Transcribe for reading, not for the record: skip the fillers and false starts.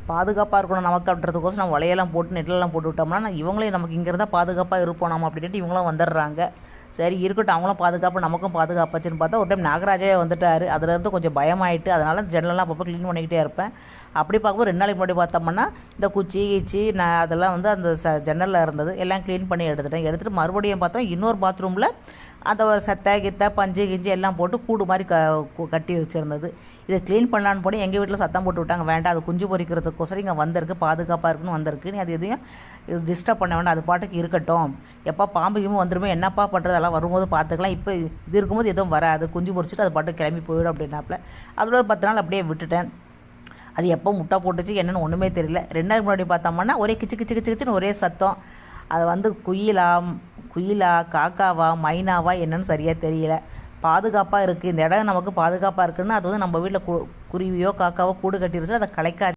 பாதுகாப்பாக இருக்கணும் நமக்கு அப்படின்றதுக்கோசம் நம்ம வலையெல்லாம் போட்டு நெட்லெல்லாம் போட்டு விட்டோம்னா இவங்களே நமக்கு இங்கே இருந்தால் பாதுகாப்பாக இருப்போம் நம்ம அப்படின்ட்டு இவங்களும் வந்துடுறாங்க. சரி இருக்கட்டும், அவங்களும் பாதுகாப்பு நமக்கும் பாதுகாப்பாச்சுன்னு பார்த்தா ஒரு டைம் நாகராஜே வந்துட்டார். அதுலேருந்து கொஞ்சம் பயமாயிட்டு அதனால் ஜன்னலெல்லாம் அப்பப்போ க்ளீன் பண்ணிக்கிட்டே இருப்பேன். அப்படி பார்க்கும்போது 2 நாளைக்கு முன்னாடி பார்த்தோம்னா இந்த குச்சி கீச்சி நான் அதெல்லாம் வந்து அந்த ஜன்னலில் இருந்தது எல்லாம் க்ளீன் பண்ணி எடுத்துகிட்டு மறுபடியும் பார்த்தோம் இன்னொரு பாத்ரூமில் அந்த ஒரு செத்தை கித்தை பஞ்சு கிஞ்சி எல்லாம் போட்டு கூடு மாதிரி கட்டி வச்சுருந்தது. இதை க்ளீன் பண்ணலான்னு போய் எங்கள் வீட்டில் சத்தம் போட்டு விட்டாங்க, வேண்டாம் அது குஞ்சு பொறிக்கிறதுக்கோசரம் இங்கே வந்திருக்கு, பாதுகாப்பாக இருக்குன்னு வந்திருக்கு, நீ அது எதையும் டிஸ்டர்ப் பண்ண வேண்டாம், அது பாட்டுக்கு இருக்கட்டும், எப்போ பாம்பு கிம்பு வந்துருமே என்னப்பா பண்ணுறது, அதெல்லாம் வரும்போது பார்த்துக்கலாம், இப்போ இது இருக்கும்போது எதுவும் வராது, குஞ்சு பொறிச்சிட்டு அது பாட்டுக்கு கிளம்பி போயிடும் அப்படின்னாப்புல. அதோட 10 நாள் அப்படியே விட்டுட்டேன். அது எப்போ முட்டை போட்டுச்சு என்னென்னு ஒன்றுமே தெரியல. 2 நாளுக்கு முன்னாடி பார்த்தோம்னா ஒரே கிச்சு கிச்சு கிச்சு கிச்சுன்னு ஒரே சத்தம். அது வந்து குயிலா காக்காவா மைனாவா என்னன்னு சரியாக தெரியல. பாதுகாப்பாக இருக்குது, இந்த இடம் நமக்கு பாதுகாப்பாக இருக்குதுன்னு அது வந்து நம்ம வீட்டில் குருவியோ காக்காவோ கூடு கட்டிருச்சு, அதை கலைக்காது.